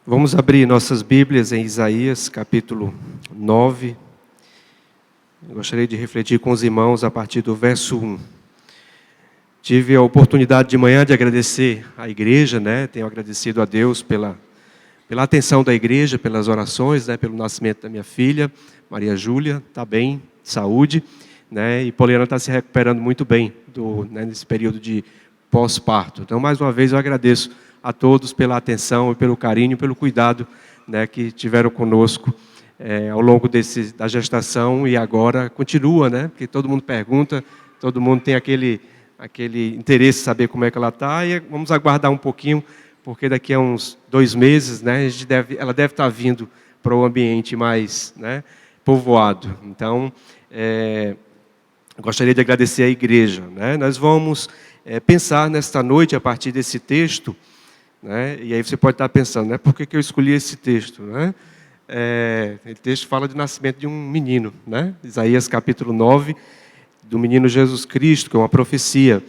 Vamos abrir nossas Bíblias em Isaías, capítulo 9. Eu gostaria de refletir com os irmãos a partir do verso 1. Tive a oportunidade de manhã de agradecer à igreja, Tenho agradecido a Deus pela atenção da igreja, pelas orações, pelo nascimento da minha filha, Maria Júlia, está bem, saúde, E Poliana está se recuperando muito bem nesse período de pós-parto. Então, mais uma vez, eu agradeço a todos pela atenção e pelo carinho, pelo cuidado que tiveram conosco ao longo da gestação e agora continua, Porque todo mundo pergunta, todo mundo tem aquele interesse em saber como é que ela está e vamos aguardar um pouquinho, porque daqui a uns 2 meses, ela deve estar vindo para o ambiente mais povoado. Então, gostaria de agradecer à igreja. Nós vamos pensar nesta noite a partir desse texto. E aí você pode estar pensando, por que eu escolhi esse texto? Esse texto fala do nascimento de um menino, Isaías capítulo 9, do menino Jesus Cristo, que é uma profecia.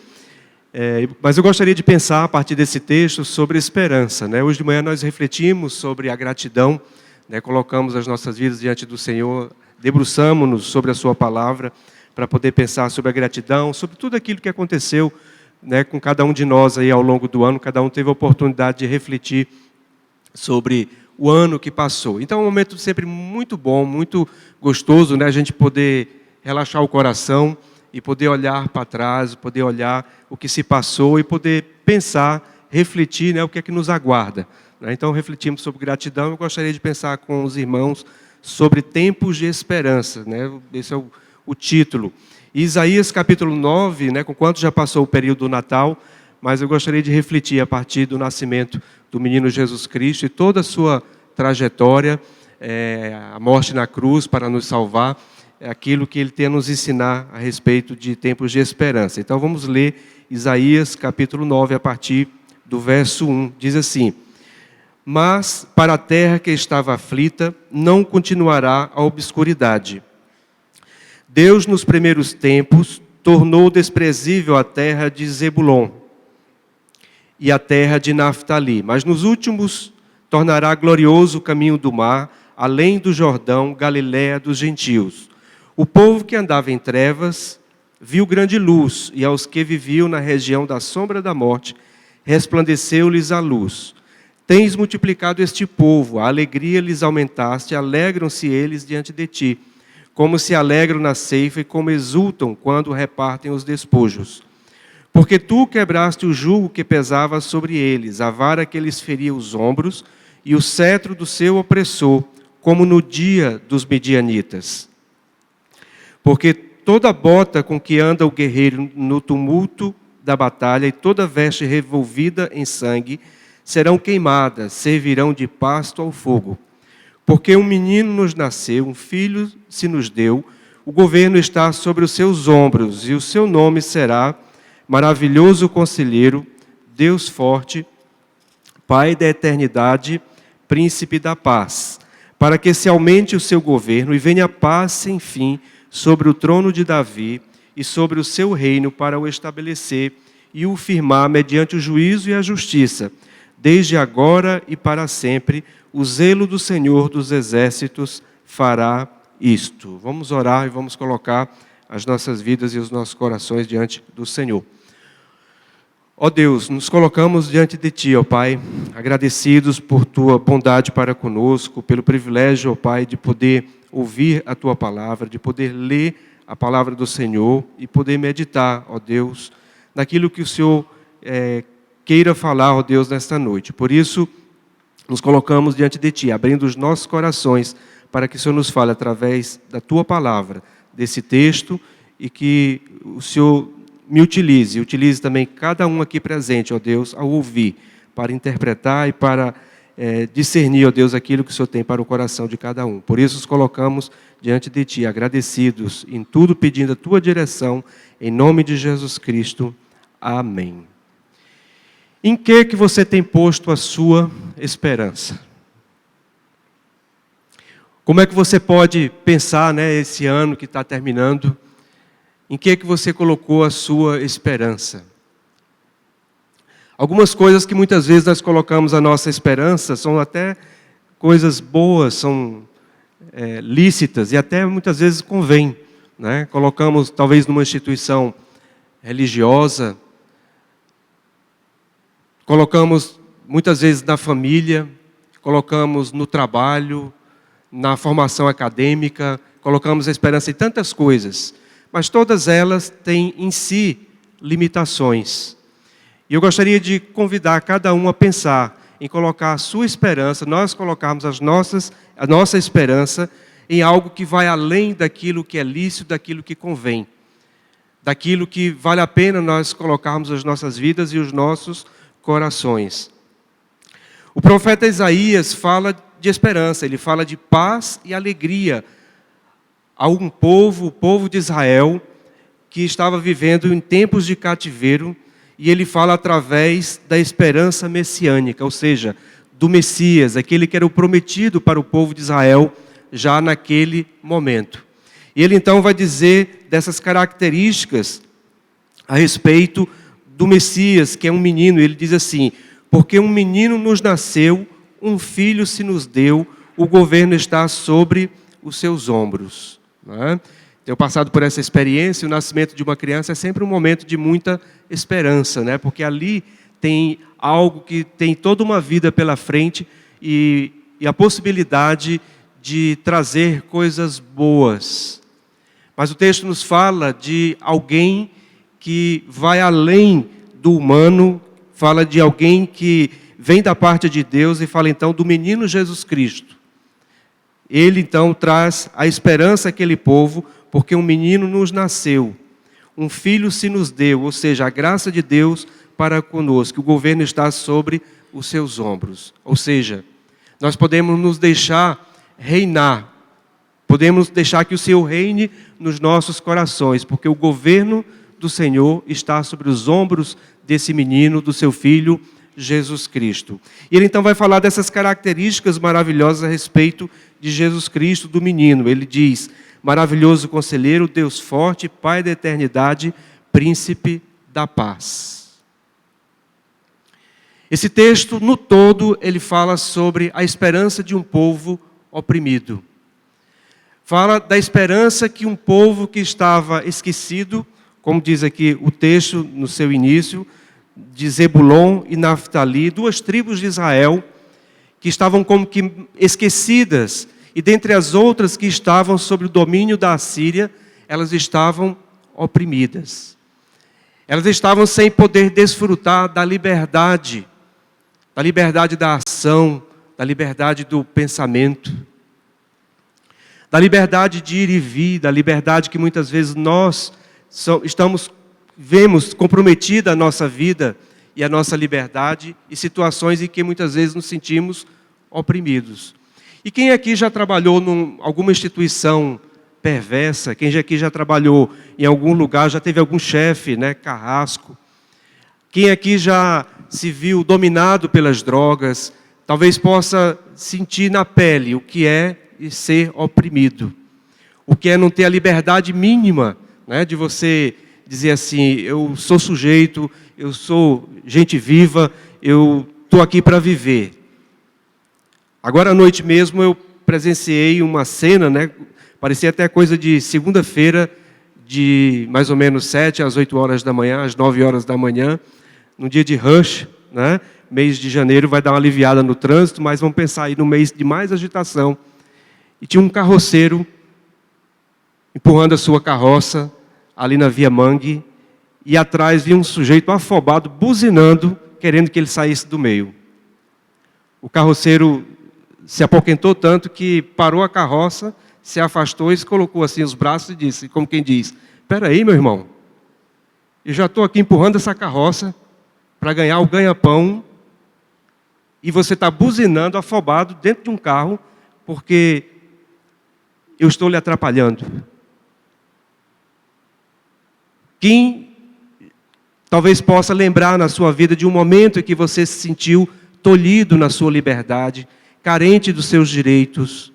Mas eu gostaria de pensar a partir desse texto sobre esperança. Hoje de manhã nós refletimos sobre a gratidão, colocamos as nossas vidas diante do Senhor, debruçamos-nos sobre a sua palavra para poder pensar sobre a gratidão, sobre tudo aquilo que aconteceu com cada um de nós aí ao longo do ano. Cada um teve a oportunidade de refletir sobre o ano que passou. Então é um momento sempre muito bom, muito gostoso, a gente poder relaxar o coração e poder olhar para trás, poder olhar o que se passou e poder pensar, refletir, o que é que nos aguarda. Então refletimos sobre gratidão. Eu gostaria de pensar com os irmãos sobre tempos de esperança, Esse é o título. Isaías capítulo 9, com quanto já passou o período do Natal, mas eu gostaria de refletir a partir do nascimento do menino Jesus Cristo e toda a sua trajetória, a morte na cruz para nos salvar, aquilo que ele tem a nos ensinar a respeito de tempos de esperança. Então vamos ler Isaías capítulo 9 a partir do verso 1. Diz assim: Mas para a terra que estava aflita não continuará a obscuridade. Deus, nos primeiros tempos, tornou desprezível a terra de Zebulon e a terra de Naftali, mas nos últimos tornará glorioso o caminho do mar, além do Jordão, Galiléia dos gentios. O povo que andava em trevas viu grande luz, e aos que viviam na região da sombra da morte, resplandeceu-lhes a luz. Tens multiplicado este povo, a alegria lhes aumentaste, alegram-se eles diante de ti, como se alegram na ceifa e como exultam quando repartem os despojos. Porque tu quebraste o jugo que pesava sobre eles, a vara que lhes feria os ombros e o cetro do seu opressor, como no dia dos midianitas. Porque toda bota com que anda o guerreiro no tumulto da batalha e toda veste revolvida em sangue serão queimadas, servirão de pasto ao fogo. Porque um menino nos nasceu, um filho se nos deu, o governo está sobre os seus ombros, e o seu nome será Maravilhoso Conselheiro, Deus Forte, Pai da Eternidade, Príncipe da Paz, para que se aumente o seu governo e venha a paz sem fim sobre o trono de Davi e sobre o seu reino para o estabelecer e o firmar mediante o juízo e a justiça, desde agora e para sempre. O zelo do Senhor dos Exércitos fará isto. Vamos orar e vamos colocar as nossas vidas e os nossos corações diante do Senhor. Ó Deus, nos colocamos diante de Ti, ó Pai, agradecidos por Tua bondade para conosco, pelo privilégio, ó Pai, de poder ouvir a Tua palavra, de poder ler a palavra do Senhor e poder meditar, ó Deus, naquilo que o Senhor queira falar, ó Deus, nesta noite. Por isso, nos colocamos diante de Ti, abrindo os nossos corações para que o Senhor nos fale através da Tua palavra, desse texto, e que o Senhor me utilize também cada um aqui presente, ó Deus, ao ouvir, para interpretar e para discernir, ó Deus, aquilo que o Senhor tem para o coração de cada um. Por isso nos colocamos diante de Ti, agradecidos, em tudo pedindo a Tua direção, em nome de Jesus Cristo. Amém. Em que você tem posto a sua esperança? Como é que você pode pensar, esse ano que está terminando, em que você colocou a sua esperança? Algumas coisas que muitas vezes nós colocamos a nossa esperança são até coisas boas, são lícitas e até muitas vezes convém, né? Colocamos talvez numa instituição religiosa, colocamos muitas vezes na família, colocamos no trabalho, na formação acadêmica, colocamos a esperança em tantas coisas, mas todas elas têm em si limitações. E eu gostaria de convidar cada um a pensar em colocar a sua esperança, nós colocarmos a nossa esperança em algo que vai além daquilo que é lícito, daquilo que convém, daquilo que vale a pena nós colocarmos as nossas vidas e os nossos corações. O profeta Isaías fala de esperança, ele fala de paz e alegria a um povo, o povo de Israel, que estava vivendo em tempos de cativeiro, e ele fala através da esperança messiânica, ou seja, do Messias, aquele que era o prometido para o povo de Israel já naquele momento. E ele então vai dizer dessas características a respeito do Messias, que é um menino. Ele diz assim: porque um menino nos nasceu, um filho se nos deu, o governo está sobre os seus ombros. Não é? Tenho passado por essa experiência. O nascimento de uma criança é sempre um momento de muita esperança, né? Porque ali tem algo que tem toda uma vida pela frente e a possibilidade de trazer coisas boas. Mas o texto nos fala de alguém que vai além do humano, fala de alguém que vem da parte de Deus e fala então do menino Jesus Cristo. Ele então traz a esperança àquele povo, porque um menino nos nasceu, um filho se nos deu, ou seja, a graça de Deus para conosco, o governo está sobre os seus ombros. Ou seja, nós podemos nos deixar reinar, podemos deixar que o Senhor reine nos nossos corações, porque o governo do Senhor está sobre os ombros desse menino, do seu filho Jesus Cristo. E ele então vai falar dessas características maravilhosas a respeito de Jesus Cristo, do menino. Ele diz: maravilhoso conselheiro, Deus forte, Pai da eternidade, príncipe da paz. Esse texto, no todo, ele fala sobre a esperança de um povo oprimido. Fala da esperança que um povo que estava esquecido, como diz aqui o texto no seu início, de Zebulon e Naftali, duas tribos de Israel, que estavam como que esquecidas, e dentre as outras que estavam sob o domínio da Assíria, elas estavam oprimidas. Elas estavam sem poder desfrutar da liberdade da ação, da liberdade do pensamento, da liberdade de ir e vir, da liberdade que muitas vezes nós vemos comprometida a nossa vida e a nossa liberdade, e situações em que muitas vezes nos sentimos oprimidos. E quem aqui já trabalhou em alguma instituição perversa, quem aqui já trabalhou em algum lugar, já teve algum chefe, né, carrasco, quem aqui já se viu dominado pelas drogas, talvez possa sentir na pele o que é ser oprimido, o que é não ter a liberdade mínima, né, de você dizer assim: eu sou sujeito, eu sou gente viva, eu estou aqui para viver. Agora à noite mesmo eu presenciei uma cena, né, parecia até coisa de segunda-feira, de mais ou menos 7 às 8 horas da manhã, às 9 horas da manhã, num dia de rush, né? Mês de janeiro vai dar uma aliviada no trânsito, mas vamos pensar aí no mês de mais agitação. E tinha um carroceiro empurrando a sua carroça ali na Via Mangue, e atrás vinha um sujeito afobado, buzinando, querendo que ele saísse do meio. O carroceiro se apoquentou tanto que parou a carroça, se afastou e se colocou assim os braços e disse, como quem diz: espera aí, meu irmão, eu já estou aqui empurrando essa carroça para ganhar o ganha-pão, e você está buzinando, afobado, dentro de um carro, porque eu estou lhe atrapalhando. Quem talvez possa lembrar na sua vida de um momento em que você se sentiu tolhido na sua liberdade, carente dos seus direitos,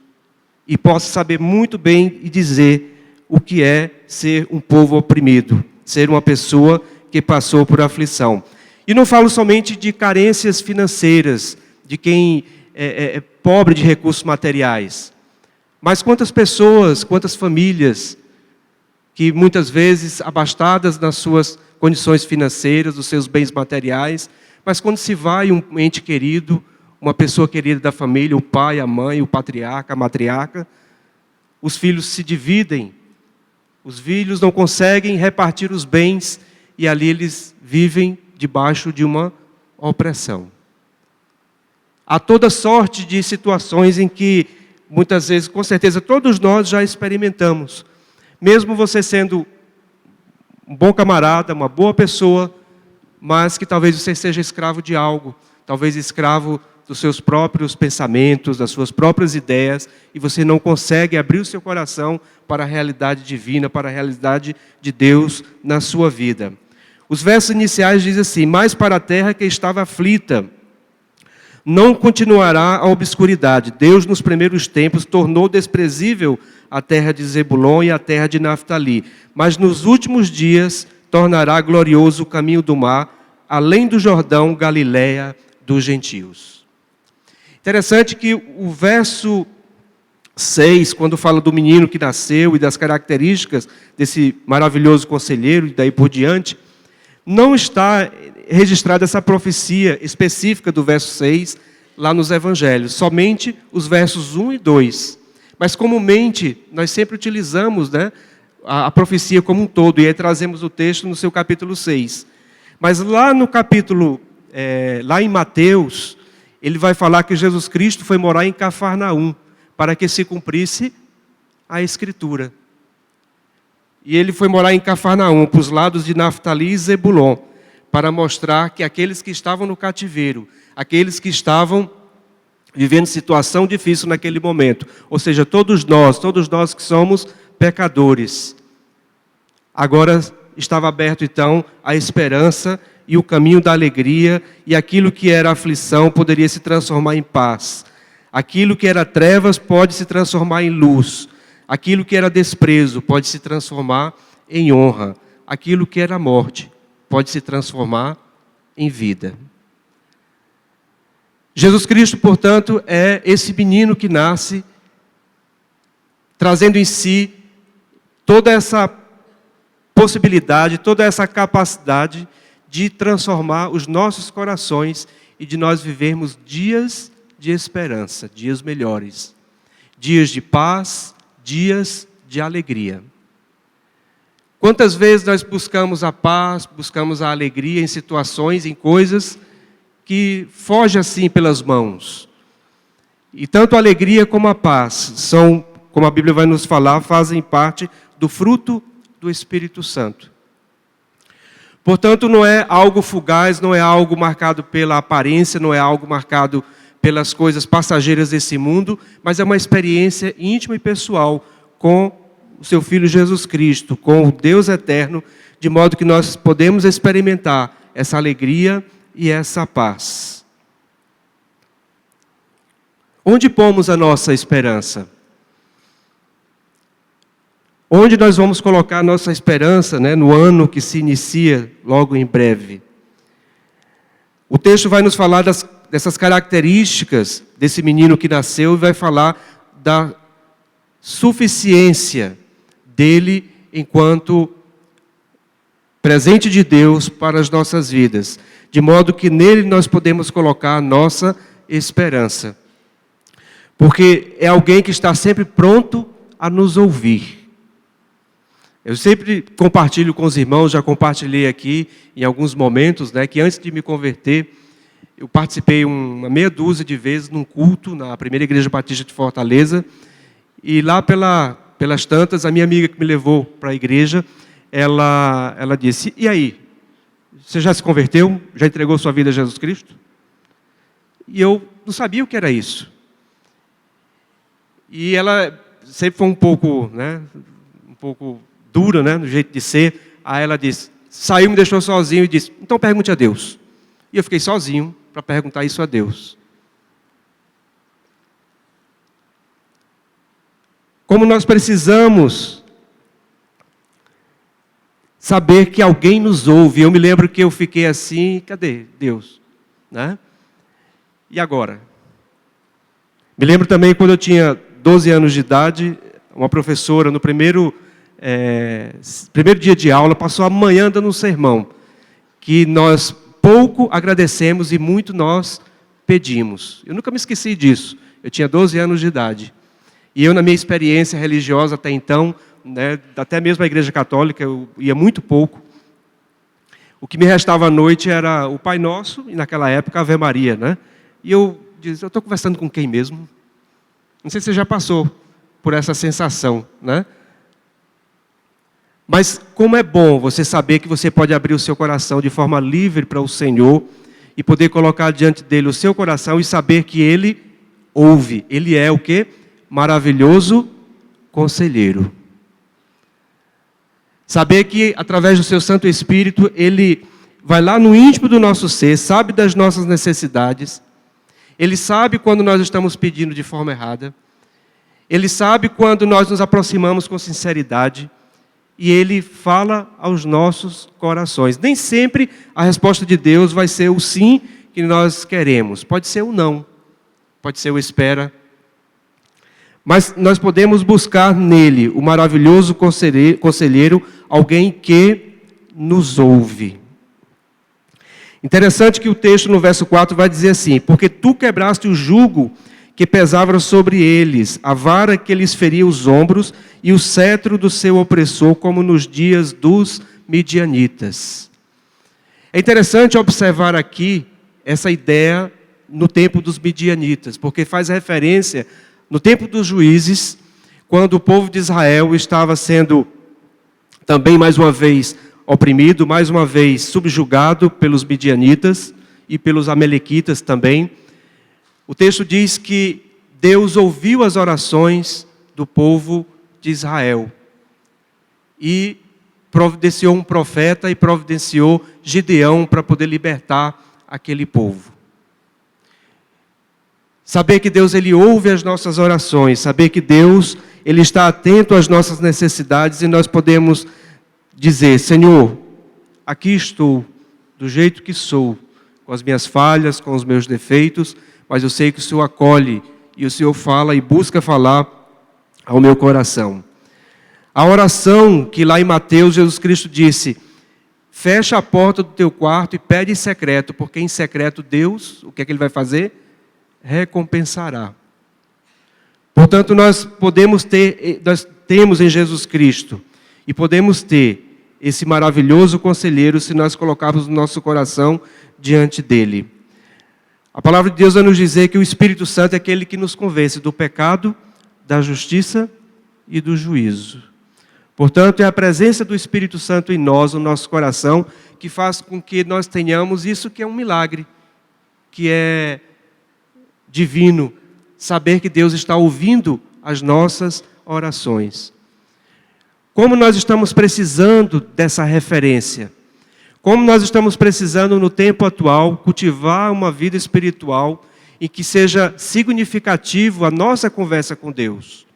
e possa saber muito bem e dizer o que é ser um povo oprimido, ser uma pessoa que passou por aflição. E não falo somente de carências financeiras, de quem é pobre de recursos materiais. Mas quantas pessoas, quantas famílias, que muitas vezes abastadas nas suas condições financeiras, dos seus bens materiais, mas quando se vai um ente querido, uma pessoa querida da família, o pai, a mãe, o patriarca, a matriarca, os filhos se dividem, os filhos não conseguem repartir os bens e ali eles vivem debaixo de uma opressão. Há toda sorte de situações em que, muitas vezes, com certeza, todos nós já experimentamos. Mesmo você sendo um bom camarada, uma boa pessoa, mas que talvez você seja escravo de algo, talvez escravo dos seus próprios pensamentos, das suas próprias ideias, e você não consegue abrir o seu coração para a realidade divina, para a realidade de Deus na sua vida. Os versos iniciais dizem assim: mas para a terra que estava aflita, não continuará a obscuridade. Deus, nos primeiros tempos, tornou desprezível a terra de Zebulon e a terra de Naftali. Mas nos últimos dias tornará glorioso o caminho do mar, além do Jordão, Galiléia dos gentios. Interessante que o verso 6, quando fala do menino que nasceu e das características desse maravilhoso conselheiro, e daí por diante, não está registrada essa profecia específica do verso 6 lá nos evangelhos, somente os versos 1 e 2. Mas comumente nós sempre utilizamos, né, a profecia como um todo, e aí trazemos o texto no seu capítulo 6. Mas lá no capítulo, lá em Mateus, ele vai falar que Jesus Cristo foi morar em Cafarnaum, para que se cumprisse a Escritura. E ele foi morar em Cafarnaum, para os lados de Naftali e Zebulon, para mostrar que aqueles que estavam no cativeiro, aqueles que estavam vivendo situação difícil naquele momento, ou seja, todos nós que somos pecadores, agora estava aberto então a esperança e o caminho da alegria, e aquilo que era aflição poderia se transformar em paz. Aquilo que era trevas pode se transformar em luz. Aquilo que era desprezo pode se transformar em honra. Aquilo que era morte pode se transformar em vida. Jesus Cristo, portanto, é esse menino que nasce, trazendo em si toda essa possibilidade, toda essa capacidade de transformar os nossos corações e de nós vivermos dias de esperança, dias melhores, dias de paz, dias de alegria. Quantas vezes nós buscamos a paz, buscamos a alegria em situações, em coisas que fogem assim pelas mãos. E tanto a alegria como a paz são, como a Bíblia vai nos falar, fazem parte do fruto do Espírito Santo. Portanto, não é algo fugaz, não é algo marcado pela aparência, não é algo marcado pelas coisas passageiras desse mundo, mas é uma experiência íntima e pessoal com o seu Filho Jesus Cristo, com o Deus eterno, de modo que nós podemos experimentar essa alegria e essa paz. Onde pomos a nossa esperança? Onde nós vamos colocar a nossa esperança, né, no ano que se inicia logo em breve? O texto vai nos falar dessas características desse menino que nasceu e vai falar da suficiência dele enquanto presente de Deus para as nossas vidas, de modo que nele nós podemos colocar a nossa esperança. Porque é alguém que está sempre pronto a nos ouvir. Eu sempre compartilho com os irmãos, já compartilhei aqui em alguns momentos, né, que antes de me converter, eu participei uma meia dúzia de vezes num culto na primeira igreja batista de Fortaleza, e lá pelas tantas, a minha amiga que me levou para a igreja, ela disse: e aí, você já se converteu? Já entregou sua vida a Jesus Cristo? E eu não sabia o que era isso. E ela sempre foi um pouco dura, né, no jeito de ser. Aí ela disse, saiu, me deixou sozinho e disse, então pergunte a Deus. E eu fiquei sozinho para perguntar isso a Deus. Como nós precisamos saber que alguém nos ouve. Eu me lembro que eu fiquei assim, cadê Deus? Né? E agora? Me lembro também quando eu tinha 12 anos de idade, uma professora no primeiro dia de aula passou a manhã dando um sermão, que nós pouco agradecemos e muito nós pedimos. Eu nunca me esqueci disso. Eu tinha 12 anos de idade. E eu, na minha experiência religiosa até então, né, até mesmo a igreja católica, eu ia muito pouco. O que me restava à noite era o Pai Nosso e, naquela época, a Ave Maria. Né? E eu disse, eu estou conversando com quem mesmo? Não sei se você já passou por essa sensação, né? Mas como é bom você saber que você pode abrir o seu coração de forma livre para o Senhor e poder colocar diante dele o seu coração e saber que ele ouve. Ele é o quê? Maravilhoso conselheiro. Saber que através do seu Santo Espírito, ele vai lá no íntimo do nosso ser, sabe das nossas necessidades. Ele sabe quando nós estamos pedindo de forma errada. Ele sabe quando nós nos aproximamos com sinceridade. E Ele fala aos nossos corações. Nem sempre a resposta de Deus vai ser o sim que nós queremos. Pode ser o não. Pode ser o espera. Mas nós podemos buscar nele, o maravilhoso conselheiro, alguém que nos ouve. Interessante que o texto no verso 4 vai dizer assim: porque tu quebraste o jugo que pesava sobre eles, a vara que lhes feria os ombros e o cetro do seu opressor, como nos dias dos midianitas. É interessante observar aqui essa ideia no tempo dos midianitas, porque faz referência no tempo dos juízes, quando o povo de Israel estava sendo também mais uma vez oprimido, mais uma vez subjugado pelos midianitas e pelos amalequitas também. O texto diz que Deus ouviu as orações do povo de Israel e providenciou um profeta e providenciou Gideão para poder libertar aquele povo. Saber que Deus ele ouve as nossas orações, saber que Deus ele está atento às nossas necessidades e nós podemos dizer: Senhor, aqui estou, do jeito que sou, com as minhas falhas, com os meus defeitos, mas eu sei que o Senhor acolhe e o Senhor fala e busca falar ao meu coração. A oração que lá em Mateus Jesus Cristo disse: fecha a porta do teu quarto e pede em secreto, porque em secreto Deus, o que é que Ele vai fazer? Recompensará. Portanto, nós temos em Jesus Cristo e podemos ter esse maravilhoso conselheiro se nós colocarmos o nosso coração diante dele. A palavra de Deus vai nos dizer que o Espírito Santo é aquele que nos convence do pecado, da justiça e do juízo. Portanto, é a presença do Espírito Santo em nós, no nosso coração, que faz com que nós tenhamos isso que é um milagre, que é divino, saber que Deus está ouvindo as nossas orações. Como nós estamos precisando dessa referência? Como nós estamos precisando, no tempo atual, cultivar uma vida espiritual em que seja significativo a nossa conversa com Deus.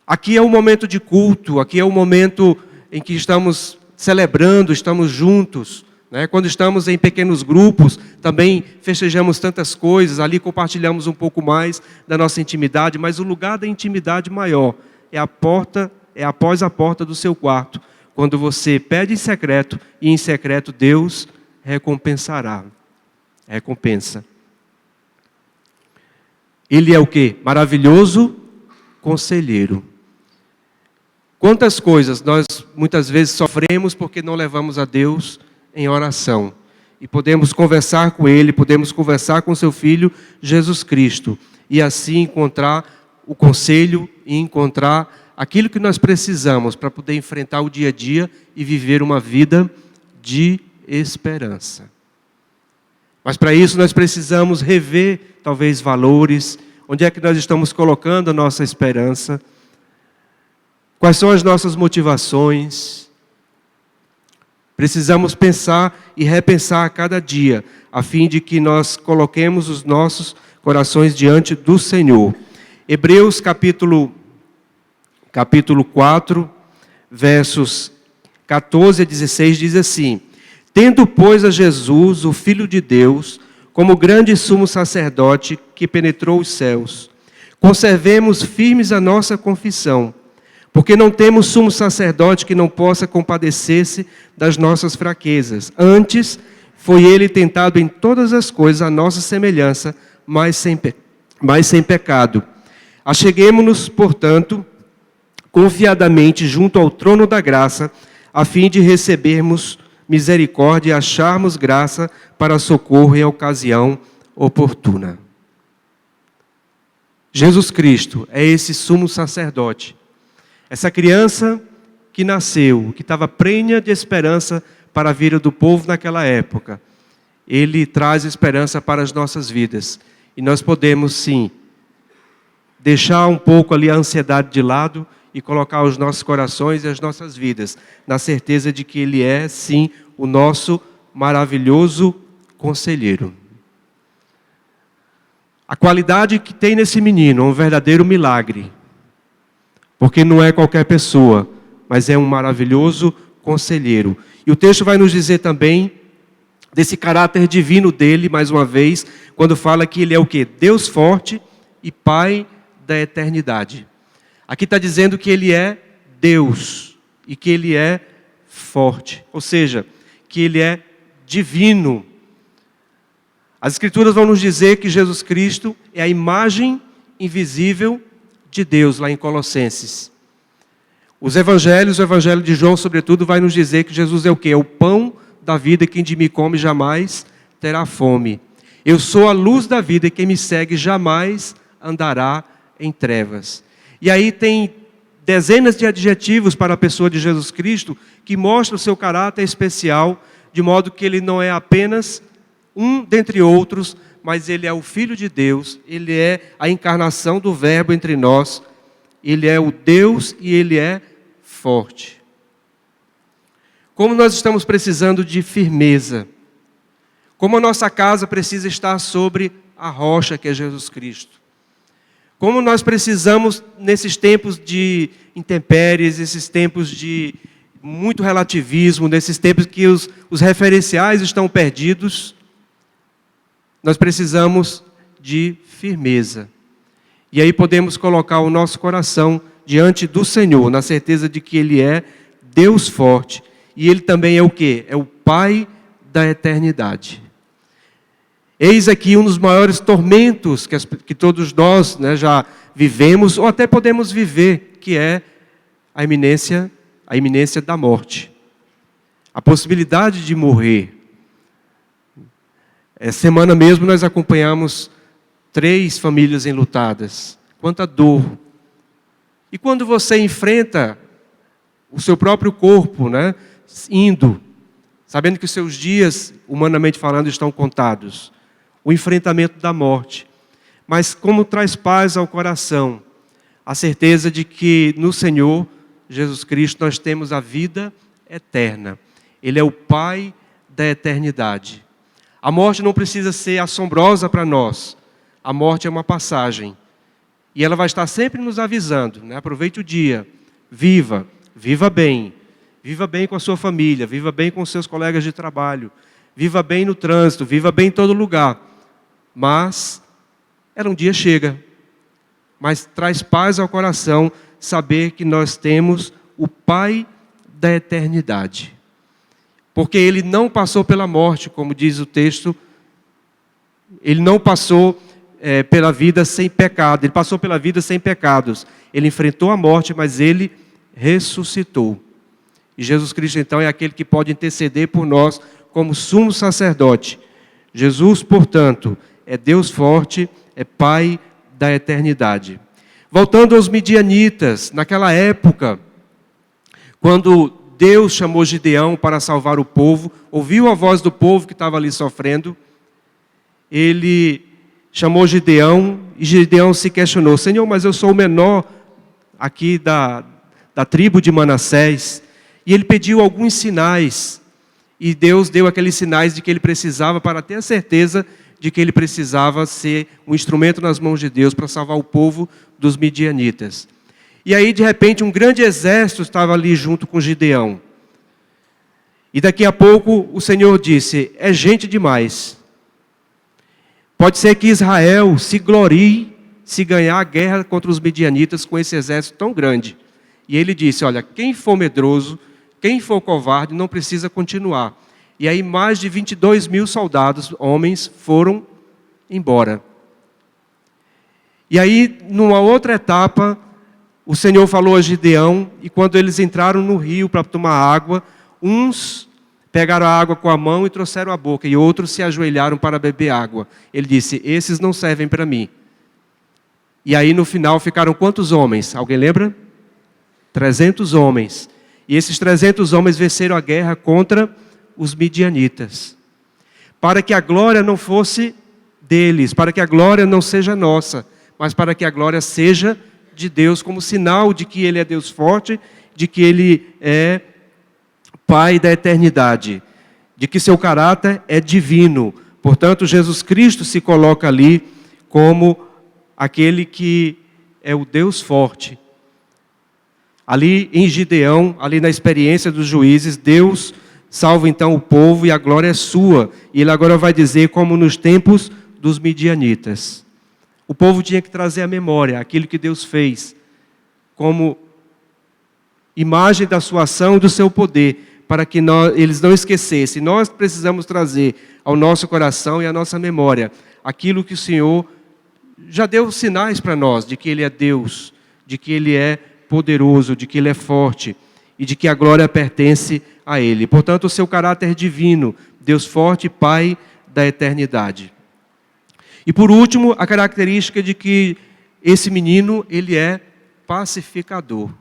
Aqui é um momento de culto, aqui é um momento em que estamos celebrando, estamos juntos. Né? Quando estamos em pequenos grupos, também festejamos tantas coisas, ali compartilhamos um pouco mais da nossa intimidade, mas o lugar da intimidade maior é após a porta do seu quarto. Quando você pede em secreto, e em secreto Deus recompensará. Recompensa. Ele é o quê? Maravilhoso conselheiro. Quantas coisas nós muitas vezes sofremos porque não levamos a Deus em oração. E podemos conversar com Ele, podemos conversar com seu Filho Jesus Cristo. E assim encontrar o conselho e encontrar aquilo que nós precisamos para poder enfrentar o dia a dia e viver uma vida de esperança. Mas para isso nós precisamos rever, talvez, valores. Onde é que nós estamos colocando a nossa esperança? Quais são as nossas motivações? Precisamos pensar e repensar a cada dia, a fim de que nós coloquemos os nossos corações diante do Senhor. Hebreus capítulo 4, versos 14 a 16, diz assim: Tendo, pois, a Jesus, o Filho de Deus, como grande sumo sacerdote que penetrou os céus, conservemos firmes a nossa confissão, porque não temos sumo sacerdote que não possa compadecer-se das nossas fraquezas. Antes, foi ele tentado em todas as coisas à nossa semelhança, mas sem pecado. Acheguemo-nos, portanto, confiadamente junto ao trono da graça, a fim de recebermos misericórdia e acharmos graça para socorro em ocasião oportuna. Jesus Cristo é esse sumo sacerdote. Essa criança que nasceu, que estava prenha de esperança para a vida do povo naquela época, ele traz esperança para as nossas vidas. E nós podemos, sim, deixar um pouco ali a ansiedade de lado e colocar os nossos corações e as nossas vidas na certeza de que Ele é, sim, o nosso maravilhoso conselheiro. A qualidade que tem nesse menino é um verdadeiro milagre, porque não é qualquer pessoa, mas é um maravilhoso conselheiro. E o texto vai nos dizer também desse caráter divino dele, mais uma vez, quando fala que ele é o quê? Deus forte e Pai da eternidade. Aqui está dizendo que ele é Deus e que ele é forte, ou seja, que ele é divino. As Escrituras vão nos dizer que Jesus Cristo é a imagem invisível de Deus, lá em Colossenses. Os evangelhos, o evangelho de João, sobretudo, vai nos dizer que Jesus é o quê? É o pão da vida, quem de mim come jamais terá fome. Eu sou a luz da vida e quem me segue jamais andará em trevas. E aí tem dezenas de adjetivos para a pessoa de Jesus Cristo que mostram o seu caráter especial, de modo que ele não é apenas um dentre outros, mas ele é o Filho de Deus, ele é a encarnação do Verbo entre nós, ele é o Deus e ele é forte. Como nós estamos precisando de firmeza, como a nossa casa precisa estar sobre a rocha que é Jesus Cristo. Como nós precisamos, nesses tempos de intempéries, esses tempos de muito relativismo, nesses tempos que os referenciais estão perdidos, nós precisamos de firmeza. E aí podemos colocar o nosso coração diante do Senhor, na certeza de que Ele é Deus forte. E Ele também é o quê? É o Pai da eternidade. Eis aqui um dos maiores tormentos que todos nós, né, já vivemos, ou até podemos viver, que é a iminência da morte. A possibilidade de morrer. Essa semana mesmo nós acompanhamos 3 famílias enlutadas. Quanta dor. E quando você enfrenta o seu próprio corpo, né, indo, sabendo que os seus dias, humanamente falando, estão contados, o enfrentamento da morte. Mas como traz paz ao coração, a certeza de que no Senhor Jesus Cristo nós temos a vida eterna. Ele é o Pai da eternidade. A morte não precisa ser assombrosa para nós. A morte é uma passagem. E ela vai estar sempre nos avisando, né? Aproveite o dia, viva bem. Viva bem com a sua família, viva bem com os seus colegas de trabalho, viva bem no trânsito, viva bem em todo lugar. Mas, um dia chega. Mas traz paz ao coração saber que nós temos o Pai da eternidade. Porque Ele não passou pela morte, como diz o texto. Ele não passou pela vida sem pecado. Ele passou pela vida sem pecados. Ele enfrentou a morte, mas Ele ressuscitou. E Jesus Cristo, então, é aquele que pode interceder por nós como sumo sacerdote. Jesus, portanto, é Deus forte, é Pai da eternidade. Voltando aos midianitas, naquela época, quando Deus chamou Gideão para salvar o povo, ouviu a voz do povo que estava ali sofrendo, Ele chamou Gideão, e Gideão se questionou: Senhor, mas eu sou o menor aqui da tribo de Manassés. E ele pediu alguns sinais, e Deus deu aqueles sinais de que ele precisava para ter a certeza de que ele precisava ser um instrumento nas mãos de Deus para salvar o povo dos midianitas. E aí, de repente, um grande exército estava ali junto com Gideão. E daqui a pouco o Senhor disse: é gente demais. Pode ser que Israel se glorie se ganhar a guerra contra os midianitas com esse exército tão grande. E ele disse: olha, quem for medroso, quem for covarde, não precisa continuar. E aí mais de 22 mil soldados, homens, foram embora. E aí, numa outra etapa, o Senhor falou a Gideão, e quando eles entraram no rio para tomar água, uns pegaram a água com a mão e trouxeram a boca, e outros se ajoelharam para beber água. Ele disse: esses não servem para mim. E aí no final ficaram quantos homens? Alguém lembra? 300 homens. E esses 300 homens venceram a guerra contra os midianitas. Para que a glória não fosse deles, para que a glória não seja nossa, mas para que a glória seja de Deus, como sinal de que Ele é Deus forte, de que Ele é Pai da eternidade, de que seu caráter é divino. Portanto, Jesus Cristo se coloca ali como aquele que é o Deus forte. Ali em Gideão, ali na experiência dos juízes, Deus salva então o povo e a glória é sua. E ele agora vai dizer como nos tempos dos midianitas. O povo tinha que trazer à memória aquilo que Deus fez, como imagem da sua ação e do seu poder, para que eles não esquecessem. Nós precisamos trazer ao nosso coração e à nossa memória aquilo que o Senhor já deu sinais para nós, de que Ele é Deus, de que Ele é poderoso, de que Ele é forte e de que a glória pertence a Ele. Portanto, o seu caráter divino, Deus forte, Pai da eternidade. E por último, a característica de que esse menino, ele é pacificador.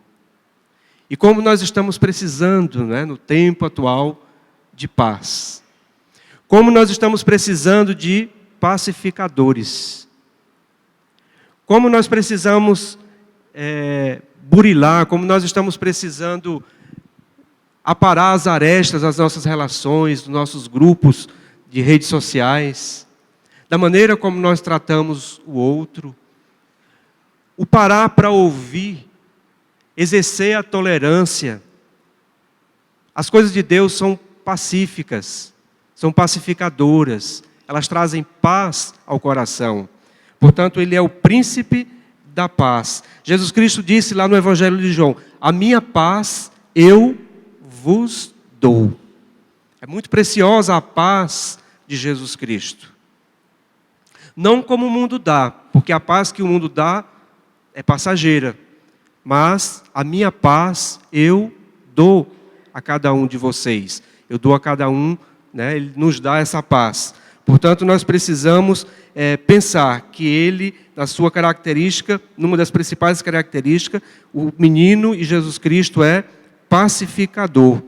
E como nós estamos precisando, no tempo atual, de paz. Como nós estamos precisando de pacificadores. Como nós precisamos burilar, como nós estamos precisando aparar as arestas das nossas relações, dos nossos grupos de redes sociais, da maneira como nós tratamos o outro. O parar para ouvir, exercer a tolerância. As coisas de Deus são pacíficas, são pacificadoras, elas trazem paz ao coração. Portanto, Ele é o príncipe da paz. Jesus Cristo disse lá no Evangelho de João: a minha paz eu vos dou. É muito preciosa a paz de Jesus Cristo. Não como o mundo dá, porque a paz que o mundo dá é passageira. Mas a minha paz eu dou a cada um de vocês. Eu dou a cada um, Ele nos dá essa paz. Portanto, nós precisamos pensar que Ele, na sua característica, numa das principais características, o menino e Jesus Cristo é pacificador.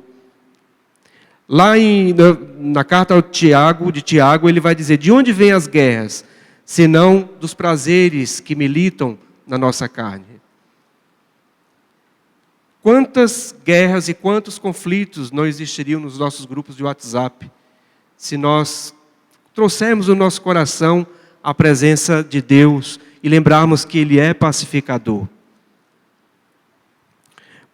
Lá na carta de Tiago, ele vai dizer: de onde vêm as guerras, senão dos prazeres que militam na nossa carne? Quantas guerras e quantos conflitos não existiriam nos nossos grupos de WhatsApp, se nós trouxermos no nosso coração a presença de Deus e lembrarmos que Ele é pacificador.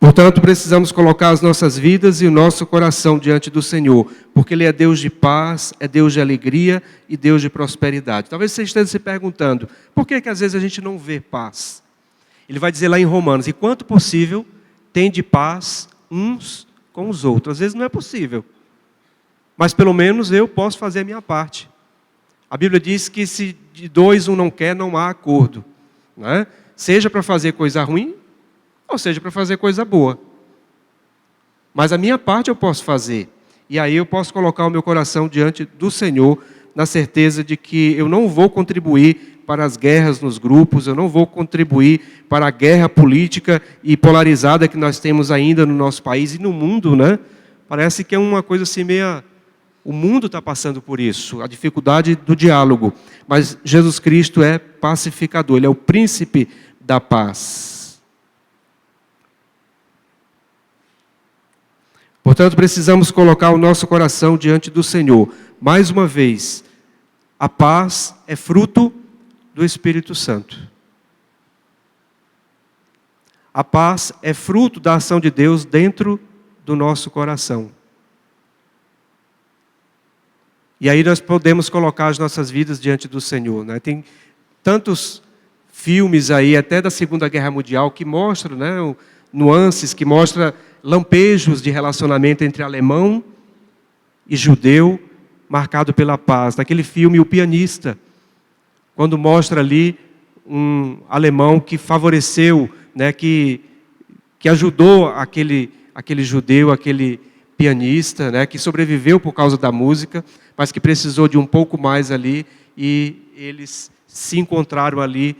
Portanto, precisamos colocar as nossas vidas e o nosso coração diante do Senhor, porque Ele é Deus de paz, é Deus de alegria e Deus de prosperidade. Talvez você esteja se perguntando, por que às vezes a gente não vê paz? Ele vai dizer lá em Romanos: e quanto possível, tende paz uns com os outros. Às vezes não é possível, mas pelo menos eu posso fazer a minha parte. A Bíblia diz que se de dois um não quer, não há acordo. Seja para fazer coisa ruim, ou seja para fazer coisa boa. Mas a minha parte eu posso fazer. E aí eu posso colocar o meu coração diante do Senhor, na certeza de que eu não vou contribuir para as guerras nos grupos, eu não vou contribuir para a guerra política e polarizada que nós temos ainda no nosso país e no mundo, Parece que é uma coisa assim meia... O mundo está passando por isso, a dificuldade do diálogo. Mas Jesus Cristo é pacificador, Ele é o príncipe da paz. Portanto, precisamos colocar o nosso coração diante do Senhor. Mais uma vez, a paz é fruto do Espírito Santo. A paz é fruto da ação de Deus dentro do nosso coração. E aí nós podemos colocar as nossas vidas diante do Senhor, né? Tem tantos filmes aí, até da Segunda Guerra Mundial, que mostram, né, nuances, que mostram lampejos de relacionamento entre alemão e judeu, marcado pela paz. Naquele filme, O Pianista, quando mostra ali um alemão que favoreceu, né, que ajudou aquele judeu, aquele pianista, né, que sobreviveu por causa da música, mas que precisou de um pouco mais ali, e eles se encontraram ali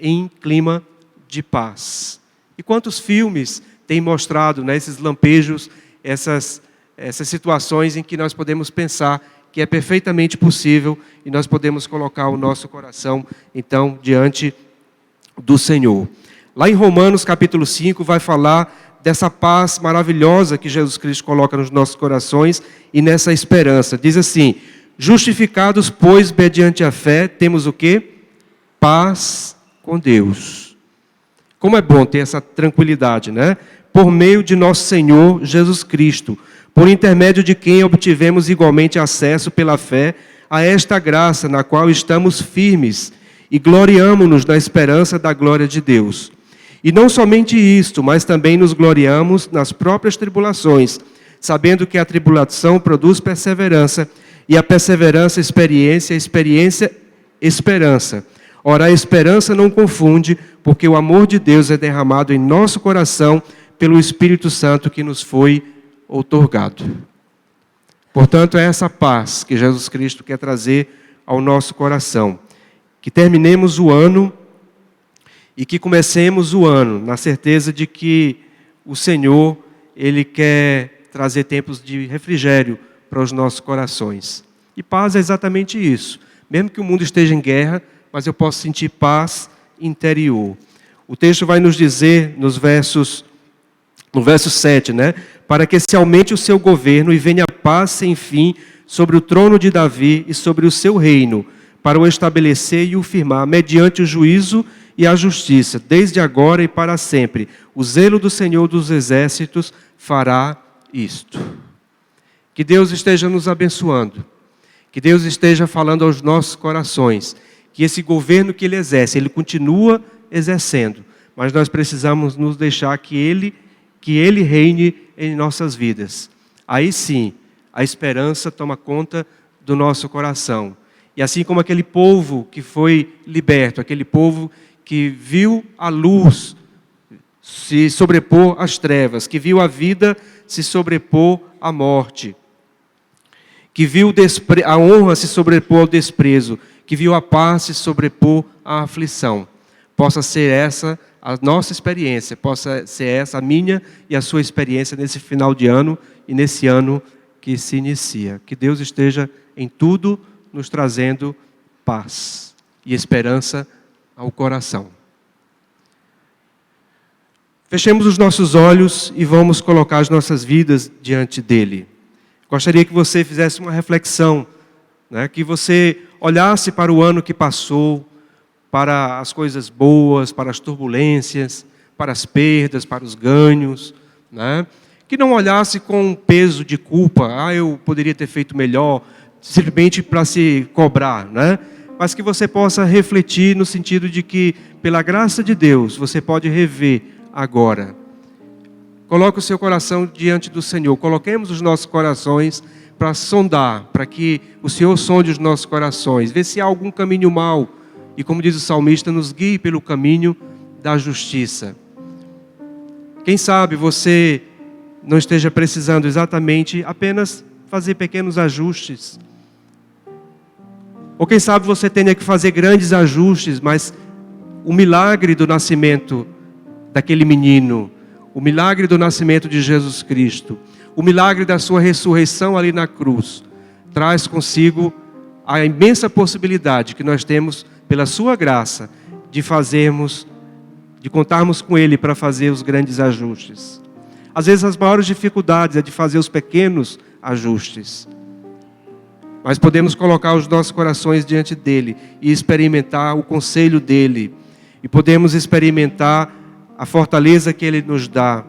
em clima de paz. E quantos filmes têm mostrado, né, esses lampejos, essas situações em que nós podemos pensar que é perfeitamente possível e nós podemos colocar o nosso coração, então, diante do Senhor. Lá em Romanos, capítulo 5, vai falar dessa paz maravilhosa que Jesus Cristo coloca nos nossos corações e nessa esperança. Diz assim: justificados, pois, mediante a fé, temos o quê? Paz com Deus. Como é bom ter essa tranquilidade, né? Por meio de nosso Senhor Jesus Cristo, por intermédio de quem obtivemos igualmente acesso pela fé a esta graça na qual estamos firmes e gloriamo-nos na esperança da glória de Deus. E não somente isto, mas também nos gloriamos nas próprias tribulações, sabendo que a tribulação produz perseverança, e a perseverança, experiência, a experiência, esperança. Ora, a esperança não confunde, porque o amor de Deus é derramado em nosso coração pelo Espírito Santo que nos foi outorgado. Portanto, é essa paz que Jesus Cristo quer trazer ao nosso coração. Que terminemos o ano e que comecemos o ano na certeza de que o Senhor, Ele quer trazer tempos de refrigério para os nossos corações. E paz é exatamente isso. Mesmo que o mundo esteja em guerra, mas eu posso sentir paz interior. O texto vai nos dizer no verso 7, né? Para que se aumente o seu governo e venha a paz sem fim sobre o trono de Davi e sobre o seu reino, para o estabelecer e o firmar mediante o juízo e a justiça, desde agora e para sempre. O zelo do Senhor dos Exércitos fará isto. Que Deus esteja nos abençoando, que Deus esteja falando aos nossos corações, que esse governo que Ele exerce, Ele continua exercendo, mas nós precisamos nos deixar que Ele reine em nossas vidas. Aí sim, a esperança toma conta do nosso coração. E assim como aquele povo que foi liberto, aquele povo que viu a luz se sobrepor às trevas, que viu a vida se sobrepor à morte, que viu a honra se sobrepor ao desprezo, que viu a paz se sobrepor à aflição. Possa ser essa a nossa experiência, possa ser essa a minha e a sua experiência nesse final de ano e nesse ano que se inicia. Que Deus esteja em tudo nos trazendo paz e esperança ao coração. Fechemos os nossos olhos e vamos colocar as nossas vidas diante dele. Gostaria que você fizesse uma reflexão, né? Que você olhasse para o ano que passou, para as coisas boas, para as turbulências, para as perdas, para os ganhos, né? Que não olhasse com um peso de culpa, eu poderia ter feito melhor, simplesmente para se cobrar, né? Mas que você possa refletir no sentido de que, pela graça de Deus, você pode rever agora. Coloque o seu coração diante do Senhor. Coloquemos os nossos corações para sondar, para que o Senhor sonde os nossos corações. Vê se há algum caminho mau. E como diz o salmista, nos guie pelo caminho da justiça. Quem sabe você não esteja precisando exatamente apenas fazer pequenos ajustes. Ou quem sabe você tenha que fazer grandes ajustes, mas o milagre do nascimento daquele menino, o milagre do nascimento de Jesus Cristo, o milagre da sua ressurreição ali na cruz, traz consigo a imensa possibilidade que nós temos, pela sua graça, de contarmos com Ele para fazer os grandes ajustes. Às vezes as maiores dificuldades é de fazer os pequenos ajustes. Mas podemos colocar os nossos corações diante dEle e experimentar o conselho dEle. E podemos experimentar a fortaleza que Ele nos dá.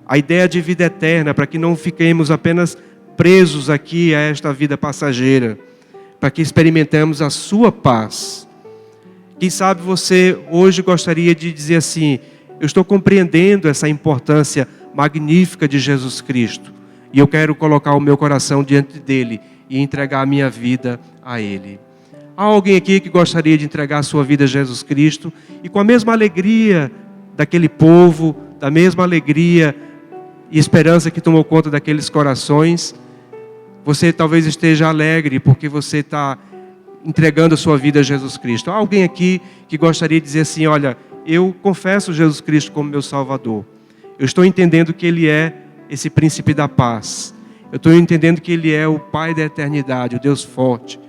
A ideia de vida eterna, para que não fiquemos apenas presos aqui a esta vida passageira, para que experimentemos a sua paz. Quem sabe você hoje gostaria de dizer assim: eu estou compreendendo essa importância magnífica de Jesus Cristo, e eu quero colocar o meu coração diante dele e entregar a minha vida a ele. Há alguém aqui que gostaria de entregar a sua vida a Jesus Cristo e com a mesma alegria daquele povo, da mesma alegria e esperança que tomou conta daqueles corações, você talvez esteja alegre porque você está entregando a sua vida a Jesus Cristo. Há alguém aqui que gostaria de dizer assim: olha, eu confesso Jesus Cristo como meu Salvador. Eu estou entendendo que Ele é esse príncipe da paz. Eu estou entendendo que Ele é o Pai da eternidade, o Deus forte.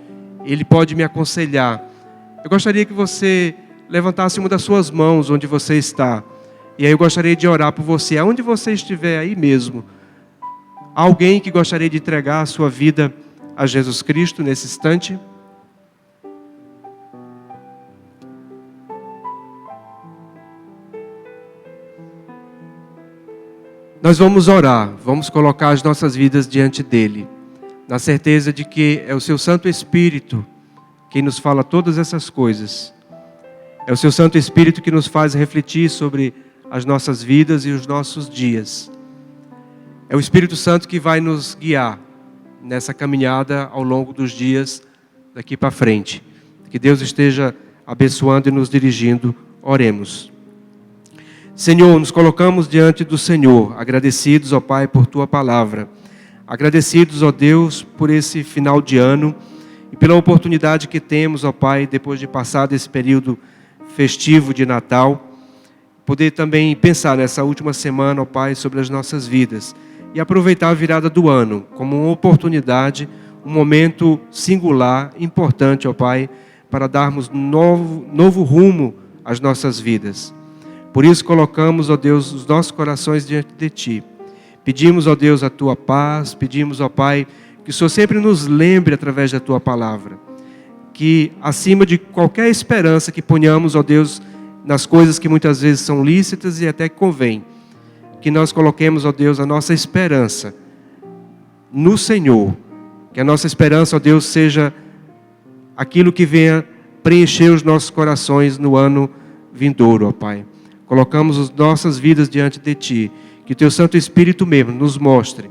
Ele pode me aconselhar. Eu gostaria que você levantasse uma das suas mãos onde você está. E aí eu gostaria de orar por você, aonde você estiver aí mesmo. Há alguém que gostaria de entregar a sua vida a Jesus Cristo nesse instante? Nós vamos orar, vamos colocar as nossas vidas diante dele, na certeza de que é o seu Santo Espírito quem nos fala todas essas coisas. É o seu Santo Espírito que nos faz refletir sobre as nossas vidas e os nossos dias. É o Espírito Santo que vai nos guiar nessa caminhada ao longo dos dias daqui para frente. Que Deus esteja abençoando e nos dirigindo. Oremos. Senhor, nos colocamos diante do Senhor, agradecidos, ó Pai, por Tua palavra. Agradecidos, ó Deus, por esse final de ano e pela oportunidade que temos, ó Pai, depois de passar desse período festivo de Natal, poder também pensar nessa última semana, ó Pai, sobre as nossas vidas e aproveitar a virada do ano como uma oportunidade, um momento singular, importante, ó Pai, para darmos novo rumo às nossas vidas. Por isso colocamos, ó Deus, os nossos corações diante de Ti. Pedimos, ó Deus, a Tua paz, pedimos, ó Pai, que o Senhor sempre nos lembre através da Tua palavra. Que acima de qualquer esperança que ponhamos, ó Deus, nas coisas que muitas vezes são lícitas e até convém, que nós coloquemos, ó Deus, a nossa esperança no Senhor. Que a nossa esperança, ó Deus, seja aquilo que venha preencher os nossos corações no ano vindouro, ó Pai. Colocamos as nossas vidas diante de Ti. Que o Teu Santo Espírito mesmo nos mostre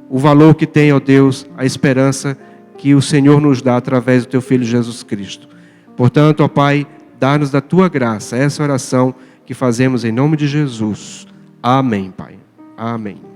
o valor que tem, ó Deus, a esperança que o Senhor nos dá através do Teu Filho Jesus Cristo. Portanto, ó Pai, dá-nos da Tua graça essa oração que fazemos em nome de Jesus. Amém, Pai. Amém.